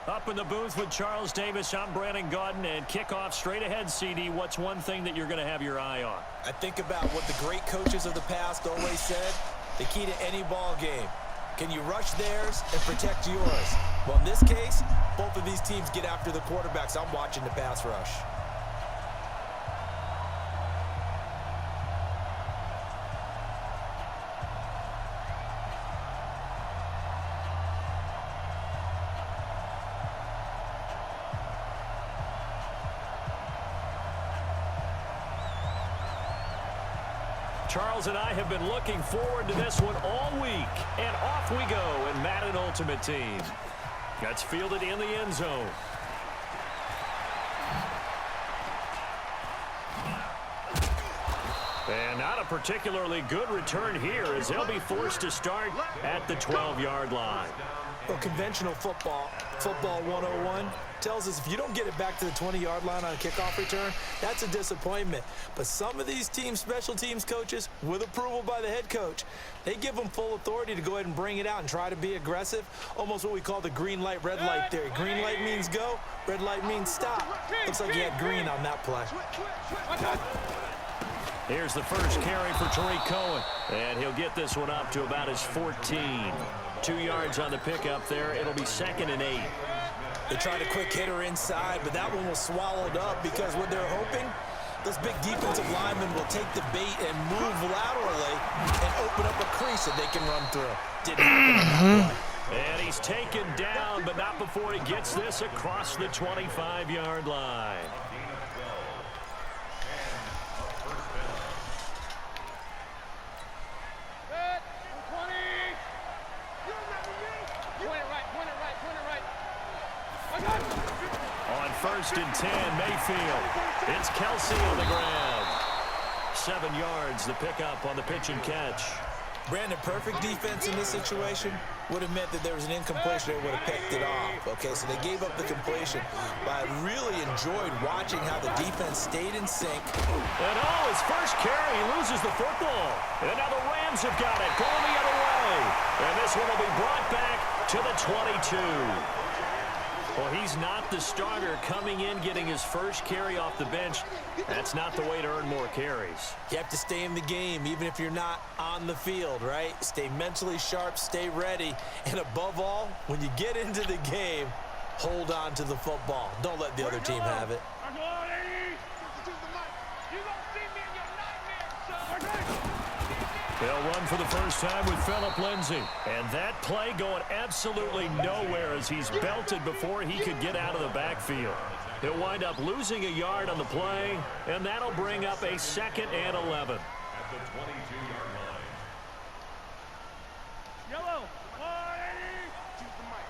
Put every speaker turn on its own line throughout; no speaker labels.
Up in the booth with Charles Davis, I'm Brandon Gaudin, and kickoff straight ahead, CD. What's one thing that you're going to have your eye on?
I think about what the great coaches of the past always said. The key to any ball game. Can you rush theirs and protect yours? Well, in this case, both of these teams get after the quarterbacks. I'm watching the pass rush.
Charles and I have been looking forward to this one all week. And off we go in Madden Ultimate Team. That's fielded in the end zone. And not a particularly good return here as they'll be forced to start at the 12-yard line.
Well, conventional football 101, tells us if you don't get it back to the 20-yard line on a kickoff return, that's a disappointment. But some of these teams, special teams coaches, with approval by the head coach, they give them full authority to go ahead and bring it out and try to be aggressive, almost what we call the green light, red light theory. Green light means go, red light means stop. Looks like he had green on that play.
Here's the first carry for Tariq Cohen, and he'll get this one up to about his 14. 2 yards on the pickup there. It'll be 2nd and 8.
They tried a quick hitter inside, but that one was swallowed up because what they're hoping, this big defensive lineman will take the bait and move laterally and open up a crease that they can run through. Didn't happen on that play.
And he's taken down, but not before he gets this across the 25-yard line. On 1st and 10, Mayfield. It's Kelsey on the ground. 7 yards, the pickup on the pitch and catch.
Brandon, perfect defense in this situation would have meant that there was an incompletion. They would have picked it off. Okay, so they gave up the completion. But I really enjoyed watching how the defense stayed in sync.
And his first carry, he loses the football. And now the Rams have got it, going the other way. And this one will be brought back to the 22. Well, he's not the starter coming in, getting his first carry off the bench. That's not the way to earn more carries.
You have to stay in the game, even if you're not on the field, right? Stay mentally sharp, stay ready, and above all, when you get into the game, hold on to the football. Don't let the other team have it.
They'll run for the first time with Phillip Lindsay. And that play going absolutely nowhere as he's belted before he could get out of the backfield. He'll wind up losing a yard on the play, and that'll bring up a 2nd and 11.
At the 22-yard line. Yellow. Choose the mic.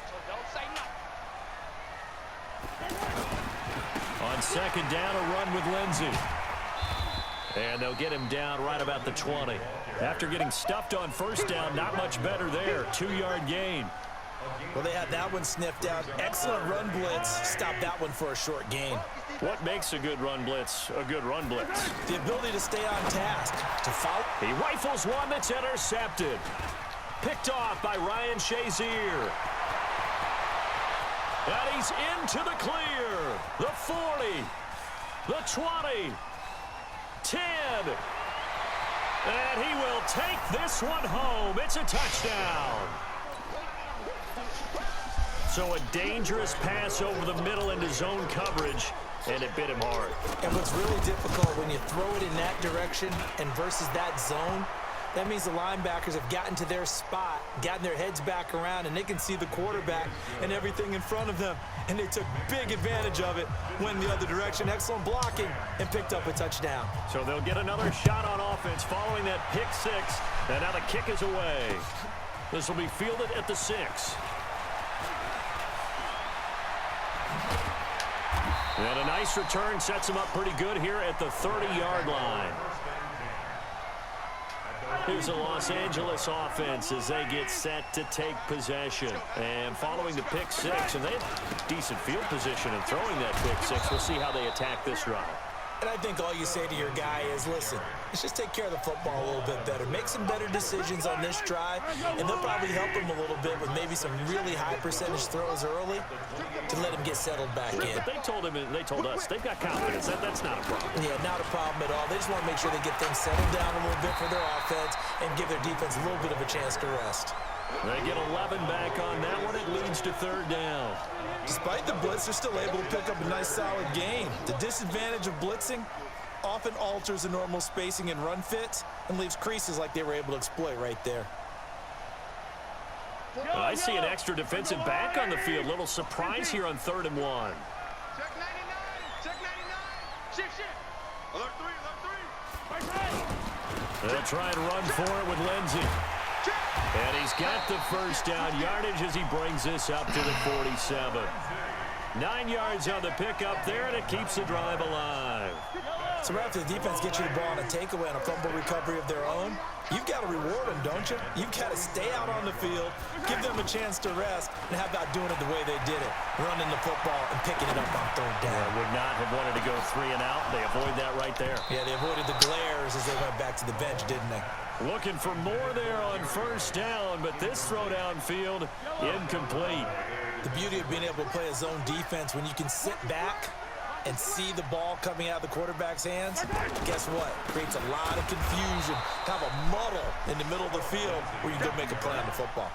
So don't say nothing.
On 2nd down, a run with Lindsay. And they'll get him down right about the 20. After getting stuffed on 1st down, not much better there. 2-yard gain.
Well, they had that one sniffed out. Excellent run blitz. Stopped that one for a short gain.
What makes a good run blitz a good run blitz?
The ability to stay on task, to follow.
He rifles one that's intercepted. Picked off by Ryan Shazier. And he's into the clear. The 40. The 20. 10. And he will take this one home. It's a touchdown. So a dangerous pass over the middle into zone coverage, and it bit him hard.
And what's really difficult when you throw it in that direction and versus that zone, that means the linebackers have gotten to their spot, gotten their heads back around, and they can see the quarterback and everything in front of them. And they took big advantage of it, went the other direction. Excellent blocking, and picked up a touchdown.
So they'll get another shot on offense following that pick 6. And now the kick is away. This will be fielded at the 6. And a nice return sets him up pretty good here at the 30-yard line. Here's the Los Angeles offense as they get set to take possession. And following the pick 6, and they have decent field position in throwing that pick 6. We'll see how they attack this drive.
And I think all you say to your guy is, listen, Let's just take care of the football a little bit better. Make some better decisions on this drive, and they'll probably help him a little bit with maybe some really high percentage throws early to let him get settled back in.
But they told us they've got confidence. That's not a problem.
Yeah, not a problem at all. They just want to make sure they get things settled down a little bit for their offense and give their defense a little bit of a chance to rest.
They get 11 back on that one. It leads to third down.
Despite the blitz, they're still able to pick up a nice, solid gain. The disadvantage of blitzing often alters the normal spacing and run fits and leaves creases like they were able to exploit right there.
Well, I see an extra defensive back on the field. Little surprise here on 3rd and 1.
Check 99. Check 99. Shift. Alert 3.
They'll try and run for it with Lindsey. And he's got the first down yardage as he brings this up to the 47. 9 yards on the pickup there, and it keeps the drive alive.
So right after the defense gets you the ball on a takeaway and a fumble recovery of their own, you've got to reward them, don't you? You've got to stay out on the field, give them a chance to rest, and how about doing it the way they did it, running the football and picking it up on 3rd down.
Yeah, would not have wanted to go 3 and out. They avoid that right there.
Yeah, they avoided the glares as they went back to the bench, didn't they?
Looking for more there on 1st down, but this throw downfield incomplete.
The beauty of being able to play a zone defense when you can sit back and see the ball coming out of the quarterback's hands, guess what? Creates a lot of confusion, kind of a muddle in the middle of the field where you can go make a play on the football.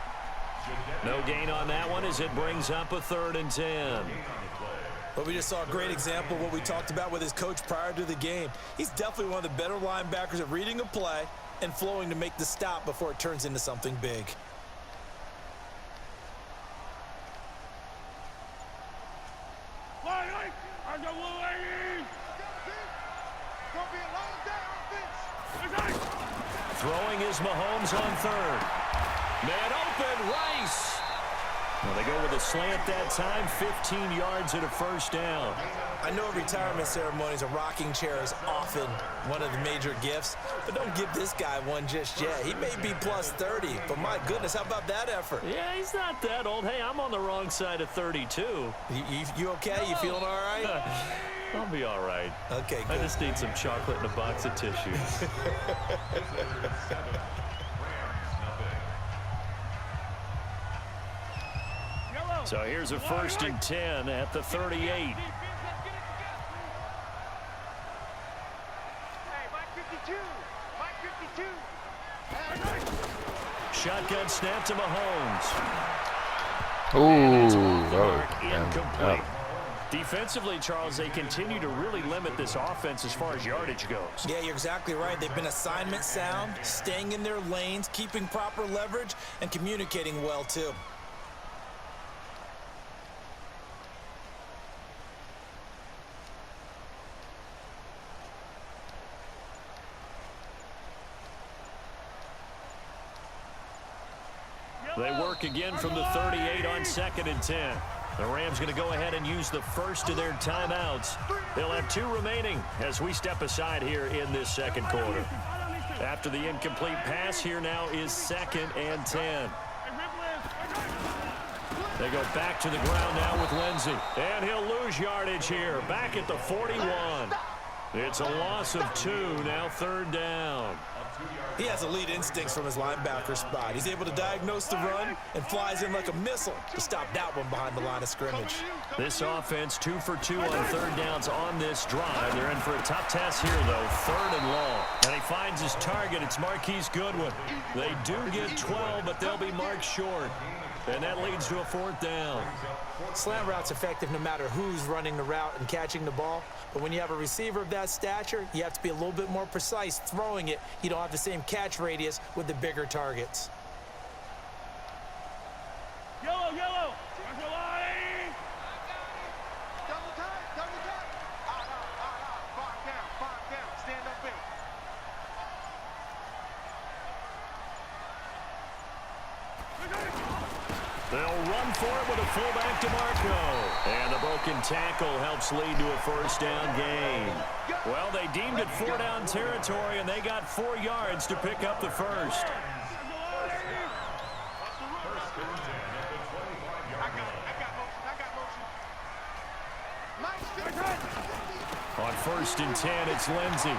No gain on that one as it brings up a 3rd and 10.
But we just saw a great example of what we talked about with his coach prior to the game. He's definitely one of the better linebackers at reading a play and flowing to make the stop before it turns into something big.
Throwing is Mahomes on 3rd. Man open, Rice. Well, they go with a slant that time, 15 yards and a 1st down.
I know at retirement ceremonies, a rocking chair is often one of the major gifts, but don't give this guy one just yet. He may be plus 30, but my goodness, how about that effort?
Yeah, he's not that old. Hey, I'm on the wrong side of 32.
You okay? You feeling all right?
I'll be all right.
Okay, good.
I just need some chocolate and a box of tissues. So here's a 1st and 10 at the 38. Shotgun snap to Mahomes. Incomplete. Defensively, Charles, they continue to really limit this offense as far as yardage goes.
Yeah, you're exactly right. They've been assignment sound, staying in their lanes, keeping proper leverage, and communicating well, too.
They work again from the 38 on 2nd and 10. The Rams going to go ahead and use the first of their timeouts. They'll have 2 remaining as we step aside here in this 2nd quarter. After the incomplete pass, here now is 2nd and 10. They go back to the ground now with Lindsey. And he'll lose yardage here. Back at the 41. It's a loss of 2, now 3rd down.
He has elite instincts from his linebacker spot. He's able to diagnose the run and flies in like a missile to stop that one behind the line of scrimmage.
This offense 2 for 2 on 3rd downs on this drive. They're in for a tough test here, though. 3rd and long. And he finds his target. It's Marquise Goodwin. They do get 12, but they'll be marked short. And that leads to a 4th down.
Slant route's effective no matter who's running the route and catching the ball. But when you have a receiver of that stature, you have to be a little bit more precise throwing it. You don't have the same catch radius with the bigger targets.
Yellow. Double time. Five down. Stand up in.
They'll run for it with a fullback DeMarco. And the broken tackle helps lead to a 1st down gain. Well, they deemed it 4-down territory, and they got 4 yards to pick up the first. On 1st and 10, it's Lindsey.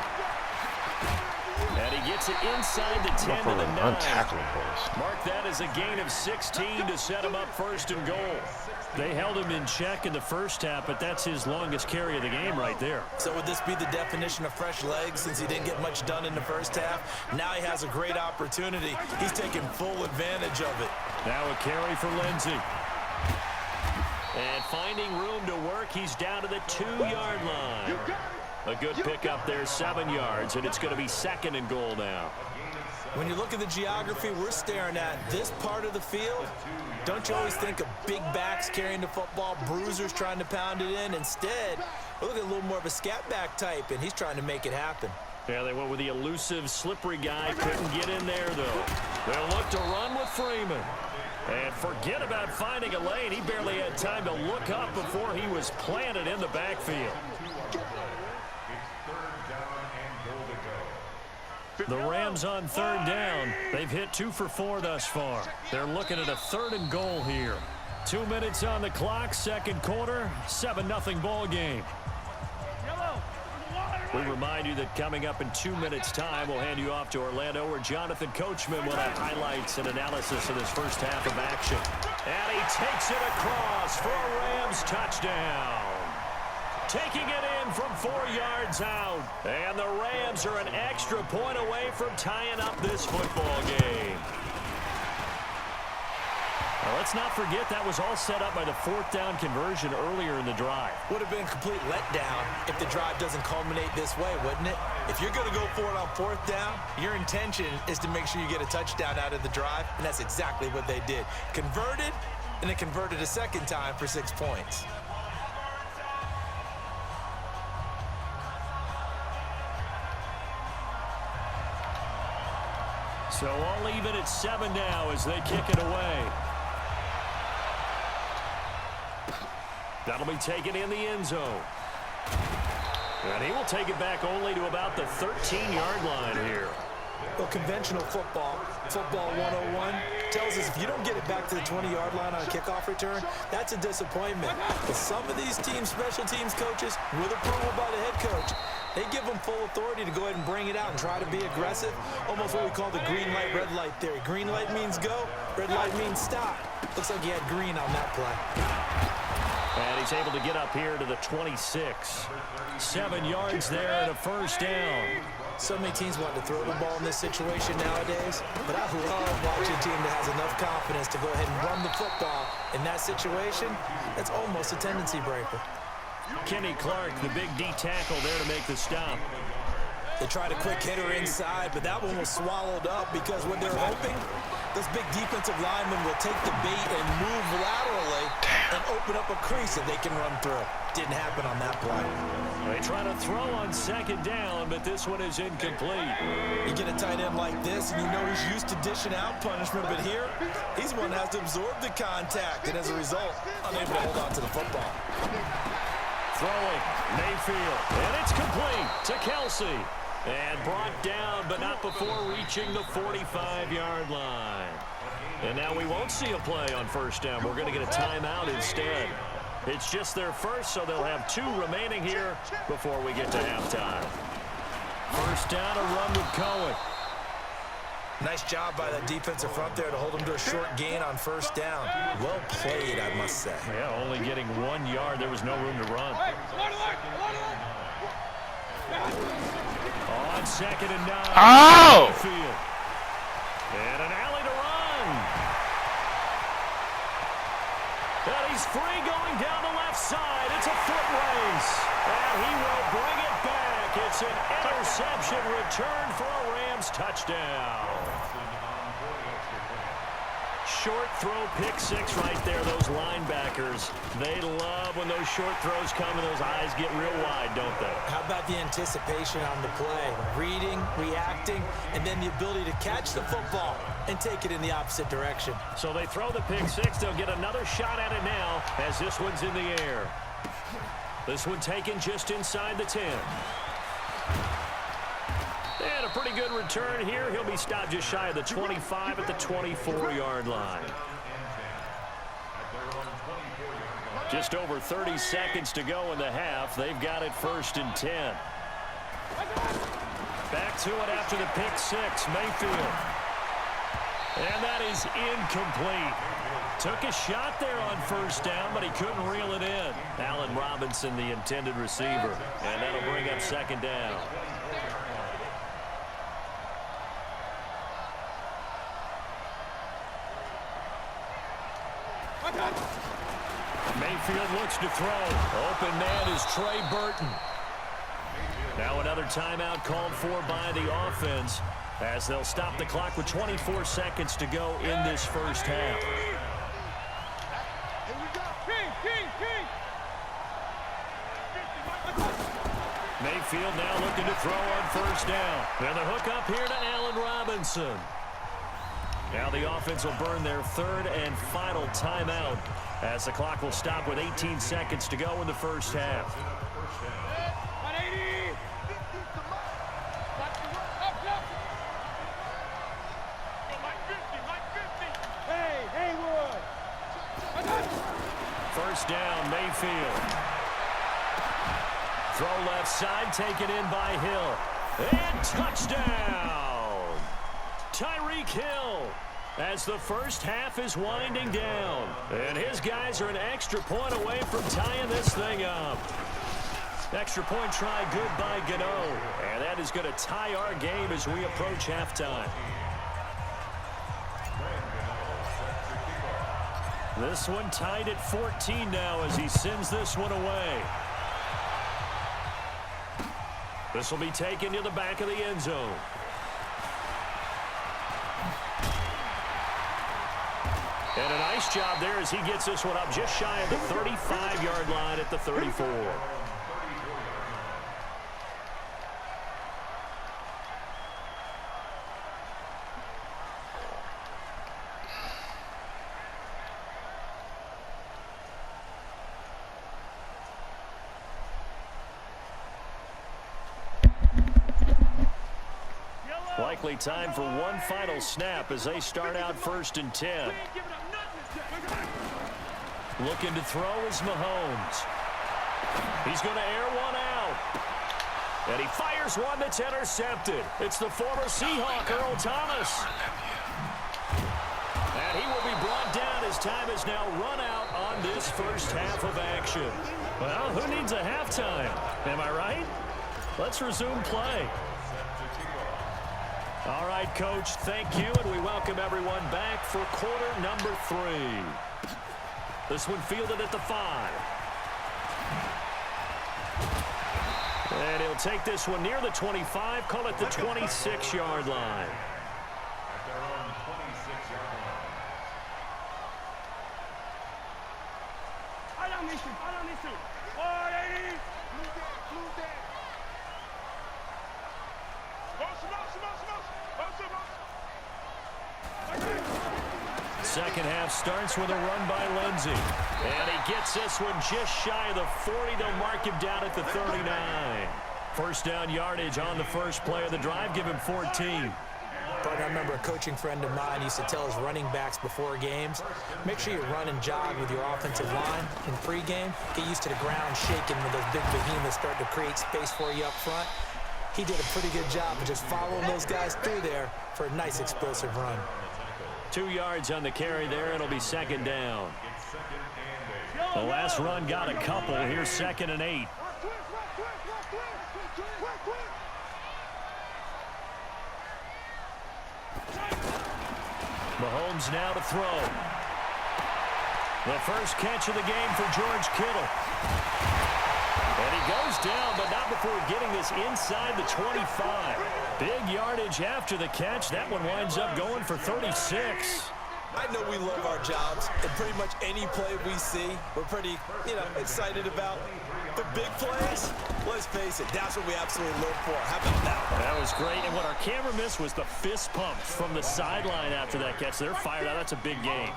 And he gets it inside the 10 to the 9.
Untackling.
Mark that as a gain of 16 to set him up first and goal. They held him in check in the first half, but that's his longest carry of the game right there.
So would this be the definition of fresh legs since he didn't get much done in the first half? Now he has a great opportunity. He's taking full advantage of it.
Now a carry for Lindsey. And finding room to work, he's down to the 2-yard line. A good pickup there, 7 yards, and it's going to be second and goal now.
When you look at the geography we're staring at, this part of the field, don't you always think of big backs carrying the football, bruisers trying to pound it in? Instead, we're looking at a little more of a scat back type, and he's trying to make it happen.
Yeah, they went with the elusive, slippery guy. Couldn't get in there, though. They'll look to run with Freeman. And forget about finding a lane. He barely had time to look up before he was planted in the backfield. The Rams on third down. They've hit 2 for 4 thus far. They're looking at a 3rd and goal here. 2 minutes on the clock, second quarter, 7-0 ball game. We remind you that coming up in 2 minutes' time, we'll hand you off to Orlando, where Jonathan Coachman will have highlights and analysis of this first half of action. And he takes it across for a Rams touchdown. Taking it in from 4 yards out. And the Rams are an extra point away from tying up this football game. Now, let's not forget that was all set up by the 4th down conversion earlier in the drive.
Would have been a complete letdown if the drive doesn't culminate this way, wouldn't it? If you're going to go for it on 4th down, your intention is to make sure you get a touchdown out of the drive, and that's exactly what they did. Converted, and then converted a second time for 6 points.
So all even at 7 now as they kick it away. That'll be taken in the end zone. And he will take it back only to about the 13-yard line here.
Well, conventional football 101, tells us if you don't get it back to the 20-yard line on a kickoff return, that's a disappointment. But some of these teams, special teams coaches, with approval by the head coach, they give them full authority to go ahead and bring it out and try to be aggressive. Almost what we call the green light, red light theory. Green light means go, red light means stop. Looks like he had green on that play.
And he's able to get up here to the 26. 7 yards there and a first down.
So many teams want to throw the ball in this situation nowadays, but I love watching a team that has enough confidence to go ahead and run the football. In that situation, that's almost a tendency breaker.
Kenny Clark, the big D tackle there to make the stop.
They tried a quick hitter inside, but that one was swallowed up because what they're hoping, those big defensive linemen will take the bait and move laterally and open up a crease that they can run through. Didn't happen on that play.
They try to throw on second down, but this one is incomplete.
You get a tight end like this, and you know he's used to dishing out punishment, but here, he's one that has to absorb the contact, and as a result, unable to hold on to the football.
Throwing, Mayfield, and it's complete to Kelsey. And brought down, but not before reaching the 45-yard line. And now we won't see a play on first down. We're going to get a timeout instead. It's just their first, so they'll have 2 remaining here before we get to halftime. First down, a run with Cohen.
Nice job by that defensive front there to hold him to a short gain on first down. Well played, I must say.
Yeah, only getting 1 yard. There was no room to run. On second and 9.
Oh!
And an alley to run. And he's free going down the left side. It's a foot race. And he will bring it back. It's an interception return for a Rams touchdown. Short throw, pick 6 right there. Those linebackers, they love when those short throws come and those eyes get real wide, don't they?
How about the anticipation on the play? Reading, reacting, and then the ability to catch the football and take it in the opposite direction.
So they throw the pick 6. They'll get another shot at it now as this one's in the air. This one taken just inside the 10. And a pretty good return here. He'll be stopped just shy of the 25 at the 24-yard line. Just over 30 seconds to go in the half. They've got it 1st and 10. Back to it after the pick six, Mayfield. And that is incomplete. Took a shot there on first down, but he couldn't reel it in. Allen Robinson, the intended receiver. And that'll bring up second down. Mayfield looks to throw. Open man is Trey Burton. Now another timeout called for by the offense as they'll stop the clock with 24 seconds to go in this first half. Mayfield now looking to throw on first down. And the hook up here to Allen Robinson. Now the offense will burn their third and final timeout as the clock will stop with 18 seconds to go in the first half. First down, Mayfield. Throw left side, taken in by Hill. And touchdown! Tyreek Hill, as the first half is winding down. And his guys are an extra point away from tying this thing up. Extra point try good by Gano. And that is going to tie our game as we approach halftime. This one tied at 14 now as he sends this one away. This will be taken to the back of the end zone. And a nice job there as he gets this one up just shy of the 35-yard line at the 34. Likely time for one final snap as they start out 1st and 10. Looking to throw is Mahomes. He's going to air one out. And he fires one that's intercepted. It's the former Seahawk, Earl Thomas. And he will be brought down as time has now run out on this first half of action. Well, who needs a halftime? Am I right? Let's resume play. All right, Coach, thank you, and we welcome everyone back for quarter number 3. This one fielded at the 5. And he'll take this one near the 25, call it the 26-yard line. Second half starts with a run by Lindsey. And he gets this one just shy of the 40. They'll mark him down at the 39. First down yardage on the first play of the drive. Give him 14.
But I remember a coaching friend of mine used to tell his running backs before games, make sure you run and jog with your offensive line in pregame. Get used to the ground shaking when those big behemoths start to create space for you up front. He did a pretty good job of just following those guys through there for a nice explosive run.
2 yards on the carry there. It'll be second down. The last run got a couple. Here's 2nd and 8. Mahomes now to throw. The first catch of the game for George Kittle. And he goes down, but not before getting this inside the 25. Big yardage after the catch. That one winds up going for 36.
I know we love our jobs, and pretty much any play we see, we're pretty, excited about. The big plays, let's face it, that's what we absolutely live for. How about that?
That was great, and what our camera missed was the fist pump from the sideline after that catch. They're fired out. That's a big gain.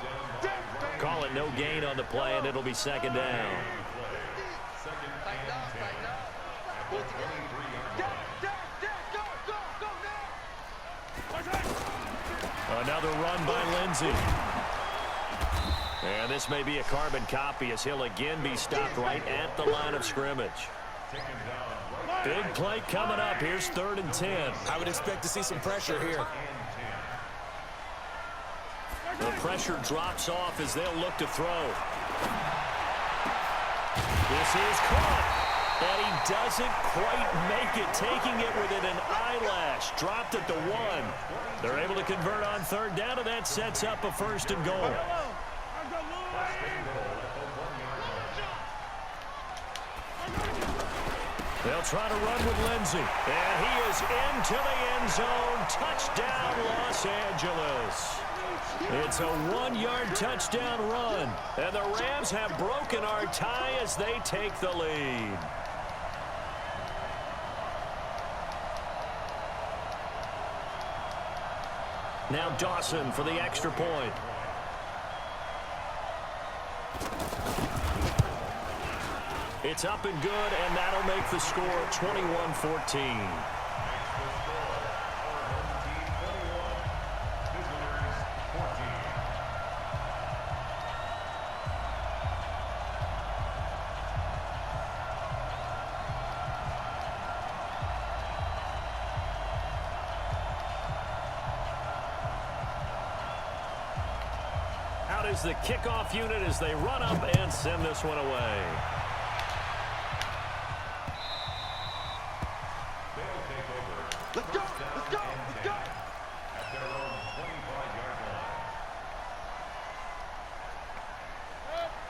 Call it no gain on the play, and it'll be second down. Another run by Lindsey. And this may be a carbon copy as he'll again be stopped right at the line of scrimmage. Big play coming up. Here's 3rd and 10.
I would expect to see some pressure here.
The pressure drops off as they'll look to throw. This is caught. And he doesn't quite make it, taking it within an eyelash. Dropped at the 1. They're able to convert on 3rd down, and that sets up a 1st and goal. They'll try to run with Lindsey. And he is into the end zone. Touchdown, Los Angeles. It's a 1-yard touchdown run. And the Rams have broken our tie as they take the lead. Now Dawson for the extra point. It's up and good, and that'll make the score 21-14. Out is the kickoff unit as they run up and send this one away.
Let's go! Let's go! Let's go!
At their own 25-yard line.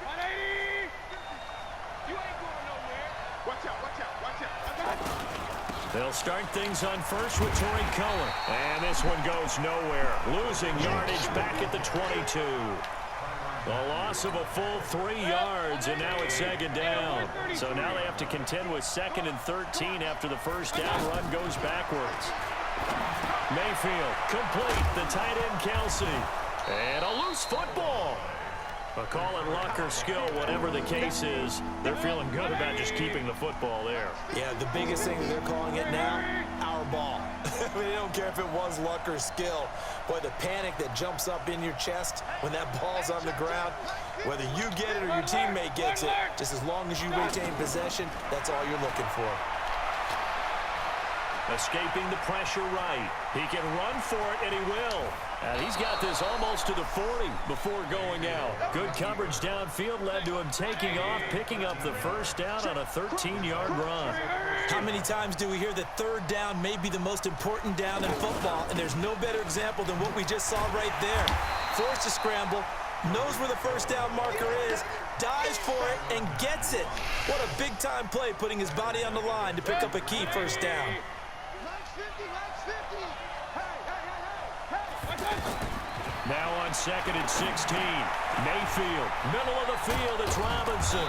180! You ain't going nowhere. Watch out! Watch out! Watch out!
They'll start things on first with Torrey Cohen. And this one goes nowhere. Losing yardage back at the 22. A loss of a full 3 yards, and now it's 2nd down. So now they have to contend with 2nd and 13 after the first down run goes backwards. Mayfield, complete, the tight end Kelsey. And a loose football. A call it luck or skill, whatever the case is, they're feeling good about just keeping the football there.
Yeah, the biggest thing they're calling it now, our ball. I mean, they don't care if it was luck or skill. Boy, the panic that jumps up in your chest when that ball's on the ground, whether you get it or your teammate gets it, just as long as you retain possession, that's all you're looking for.
Escaping the pressure right. He can run for it, and he will. And he's got this almost to the 40 before going out. Good coverage downfield led to him taking off, picking up the first down on a 13-yard run.
How many times do we hear that 3rd down may be the most important down in football, and there's no better example than what we just saw right there. Forced to scramble, knows where the first down marker is, dives for it, and gets it. What a big-time play, putting his body on the line to pick up a key first down.
Now on 2nd and 16. Mayfield, middle of the field, it's Robinson.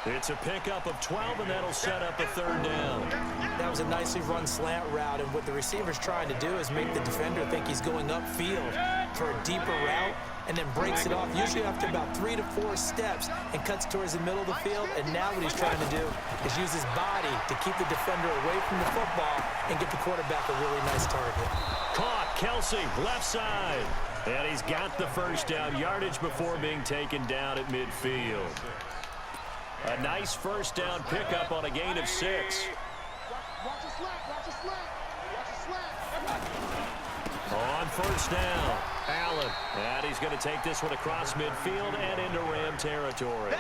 It's a pickup of 12, and that'll set up a 3rd down.
That was a nicely run slant route, and what the receiver's trying to do is make the defender think he's going upfield for a deeper route, and then breaks it off, usually after about 3 to 4 steps, and cuts towards the middle of the field. And now what he's trying to do is use his body to keep the defender away from the football and get the quarterback a really nice target.
Caught, Kelsey, left side. And he's got the first down, yardage before being taken down at midfield. A nice first down pickup on a gain of 6.
Watch a slant, watch a slant, watch a slant.
On first down, Allen. And he's going to take this one across midfield and into Ram territory.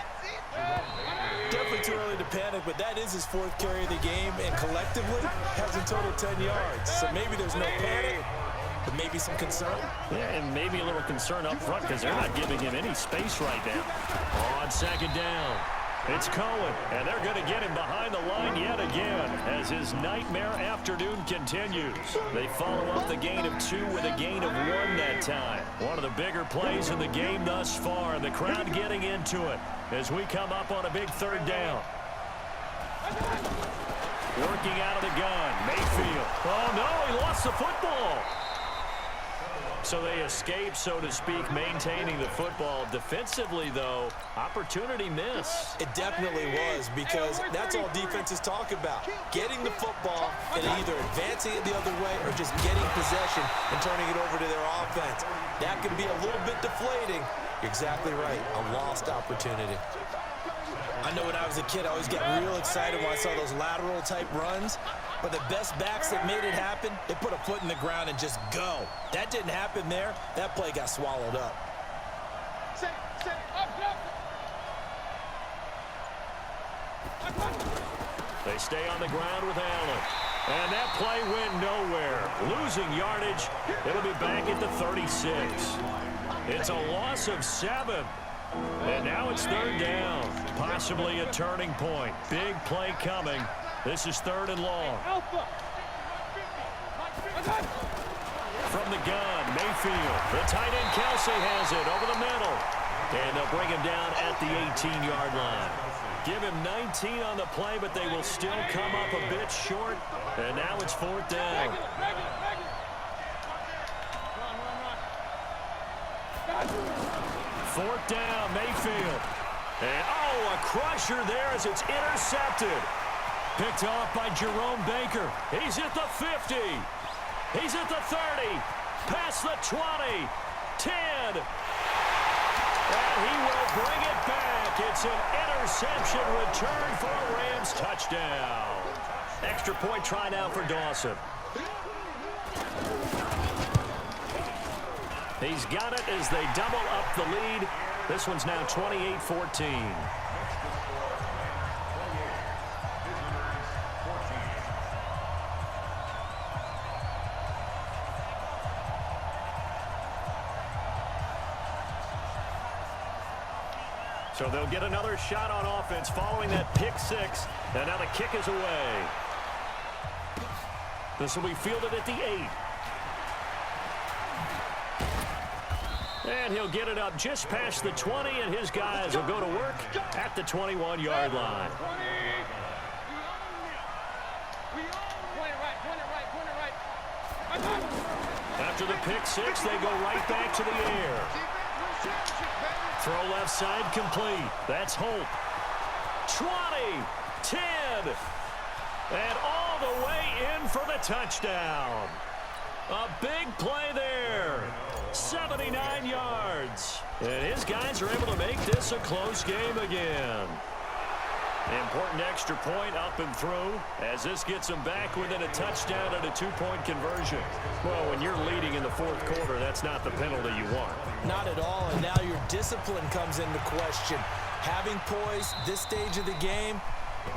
Definitely too early to panic, but that is his 4th carry of the game, and collectively has a total 10 yards. So maybe there's no panic, but maybe some concern.
Yeah, and maybe a little concern up front because they're not giving him any space right now. On 2nd down, it's Cohen, and they're going to get him behind the line yet again as his nightmare afternoon continues. They follow up the gain of 2 with a gain of 1 that time. One of the bigger plays in the game thus far, and the crowd getting into it as we come up on a big 3rd down. Working out of the gun, Mayfield. Oh, no, he lost the football. So they escape, so to speak, maintaining the football. Defensively, though, opportunity miss.
It definitely was, because that's all defenses talk about. Getting the football and either advancing it the other way or just getting possession and turning it over to their offense. That can be a little bit deflating. You're exactly right. A lost opportunity. I know when I was a kid, I always got real excited when I saw those lateral type runs. But the best backs that made it happen, they put a foot in the ground and just go. That didn't happen there. That play got swallowed up.
They stay on the ground with Allen. And that play went nowhere. Losing yardage. It'll be back at the 36. It's a loss of 7. And now it's 3rd down. Possibly a turning point. Big play coming. This is 3rd and long. From the gun, Mayfield. The tight end Kelsey has it over the middle. And they'll bring him down at the 18-yard line. Give him 19 on the play, but they will still come up a bit short. And now it's 4th down. Fourth down, Mayfield. And, a crusher there as it's intercepted. Picked off by Jerome Baker. He's at the 50. He's at the 30. Past the 20. 10. And he will bring it back. It's an interception return for a Rams touchdown. Extra point try now for Dawson. He's got it as they double up the lead. This one's now 28-14. So they'll get another shot on offense following that pick 6. And now the kick is away. This will be fielded at the 8. And he'll get it up just past the 20, and his guys will go to work at the 21-yard line. After the pick 6, they go right back to the air. Throw left side complete. That's Holt. 20, 10, and all the way in for the touchdown. A big play there. 79 yards. And his guys are able to make this a close game again. Important extra point up and through as this gets them back within a touchdown and a 2-point conversion. Well, when you're leading in the 4th quarter, that's not the penalty you want.
Not at all, and now your discipline comes into question. Having poise this stage of the game,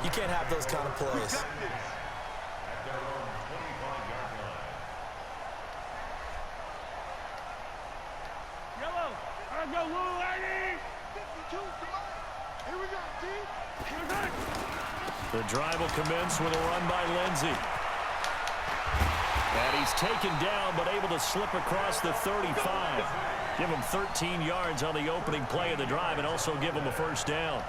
you can't have those kind of plays.
The drive will commence with a run by Lindsey. And he's taken down but able to slip across the 35. Give him 13 yards on the opening play of the drive and also give him a 1st down.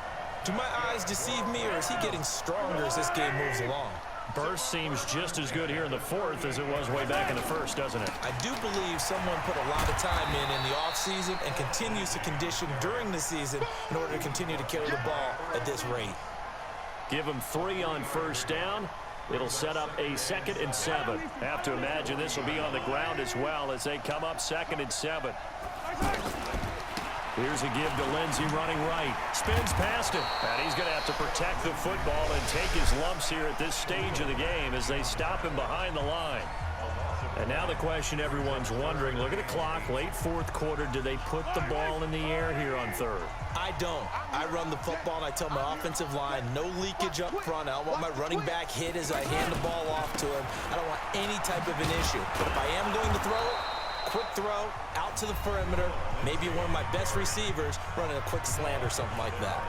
Do my eyes deceive me, or is he getting stronger as this game moves along?
Burst seems just as good here in the 4th as it was way back in the 1st, doesn't it?
I do believe someone put a lot of time in the offseason and continues to condition during the season in order to continue to carry the ball at this rate.
Give him 3 on 1st down. It'll set up a 2nd and 7. Have to imagine this will be on the ground as well as they come up 2nd and 7. Here's a give to Lindsey running right. Spins past him. And he's going to have to protect the football and take his lumps here at this stage of the game as they stop him behind the line. And now the question everyone's wondering, look at the clock, late 4th quarter, do they put the ball in the air here on 3rd?
I don't. I run the football and I tell my offensive line, no leakage up front. I don't want my running back hit as I hand the ball off to him. I don't want any type of an issue. But if I am going to throw it, quick throw, out to the perimeter, maybe one of my best receivers running a quick slant or something like that.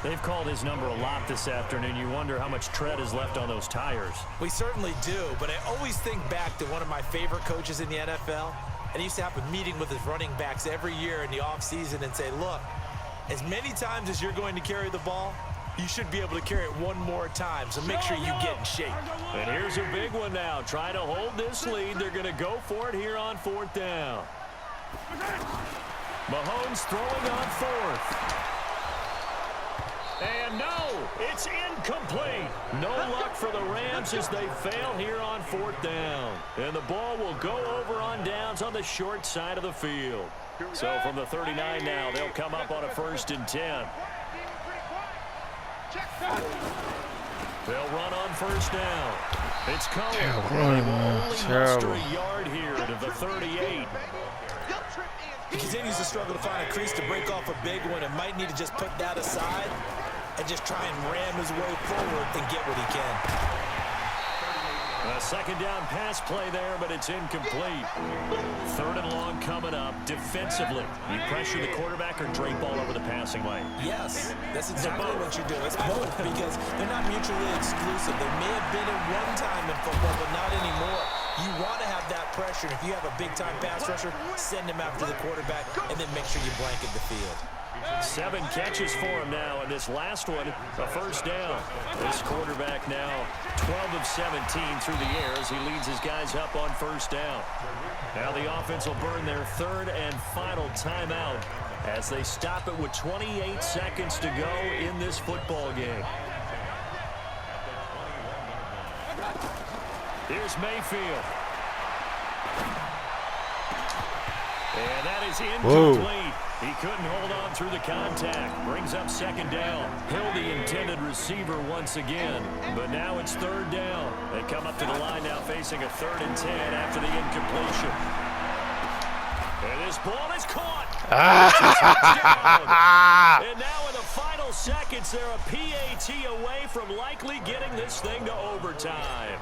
They've called his number a lot this afternoon. You wonder how much tread is left on those tires.
We certainly do, but I always think back to one of my favorite coaches in the NFL, and he used to have a meeting with his running backs every year in the offseason and say, look, as many times as you're going to carry the ball, you should be able to carry it one more time, so make sure you get in shape.
And here's a big one now. Trying to hold this lead. They're going to go for it here on 4th down. Mahomes throwing on 4th. And no, it's incomplete. No luck for the Rams as they fail here on 4th down. And the ball will go over on downs on the short side of the field. So from the 39 now, they'll come up on a 1st and 10. They'll run on first down. It's Cohen.
Terrible
They
running,
will
man.
only
Terrible.
muster a yard here to the 38.
He continues to struggle to find a crease to break off a big one and might need to just put that aside and just try and ram his way forward and get what he can.
A second down pass play there, but it's incomplete. Third and long coming up. Defensively, you pressure the quarterback or drape all over the passing lane?
Yes, that's exactly what you do. It's both because they're not mutually exclusive. They may have been at one time in football, but not anymore. You want to have that pressure. If you have a big-time pass rusher, send him after the quarterback, and then make sure you blanket the field.
7 catches for him now, and this last one, a first down. This quarterback now 12 of 17 through the air as he leads his guys up on first down. Now the offense will burn their third and final timeout as they stop it with 28 seconds to go in this football game. Here's Mayfield. And that is incomplete.
Whoa.
He couldn't hold on through the contact. Brings up second down. Hill, the intended receiver once again. But now it's third down. They come up to the line now facing a 3rd and 10 after the incompletion. And this ball is caught. And now in the final seconds, they're a PAT away from likely getting this thing to overtime.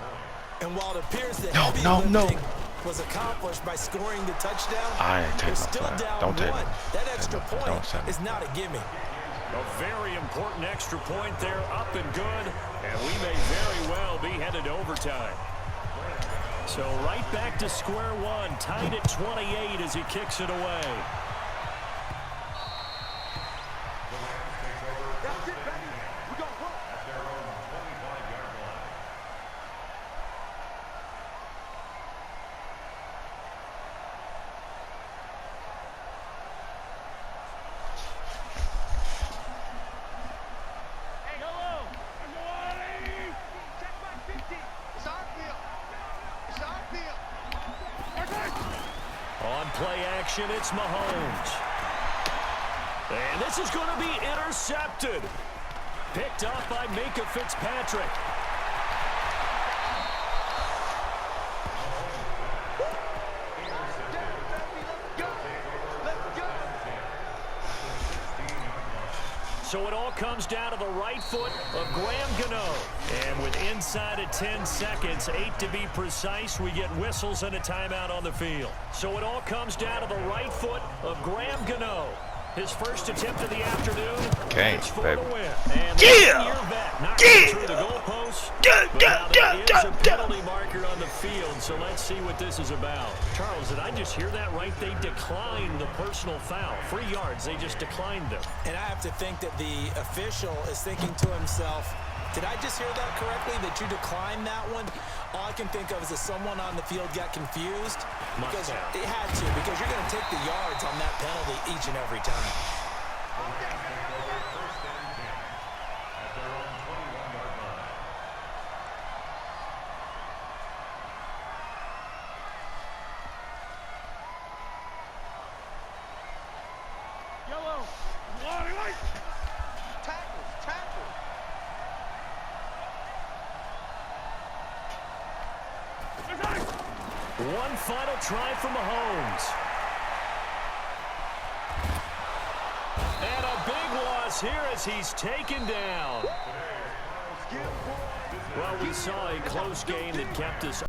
And while it appears that
No,
heavy
no, no.
lifting was accomplished by scoring the touchdown,
I ain't taking
they're
no
still
flag.
down
Don't take
one.
it.
That extra
Don't
point
send it.
is not a gimme.
A very important extra point there, up and good, and we may very well be headed to overtime. So right back to square one, tied at 28 as he kicks it away.
That's it, baby. We gon' work.
At their own 25-yard line.
Hey, hello. Check my 50. It's our field. It's our field.
On play action, it's Mahomes. And this is going to be intercepted. Picked up by Minka Fitzpatrick. So it all comes down to the right foot of Graham Gano. And with inside of 10 seconds, 8 to be precise, we get whistles and a timeout on the field. So it all comes down to the right foot of Graham Gano. His first attempt of the afternoon.
Okay,
It's for
baby.
the win. And the
Yeah!
year vet knocks it through the goalpost. But now there is a penalty marker on the field, so let's see what this is about. Charles, did I just hear that right? They declined the personal foul. 3 yards, they just declined them.
And I have to think that the official is thinking to himself, did I just hear that correctly, that you declined that one? All I can think of is that someone on the field got confused.
Must
Because
have.
it had to, because you're going to take the yards on that penalty each and every time.
First and 10. At their own 21-yard line.
Yellow. Tackles, tackles.
One final try for Mahomes. And a big loss here as he's taken down. Well, we saw a close game that kept us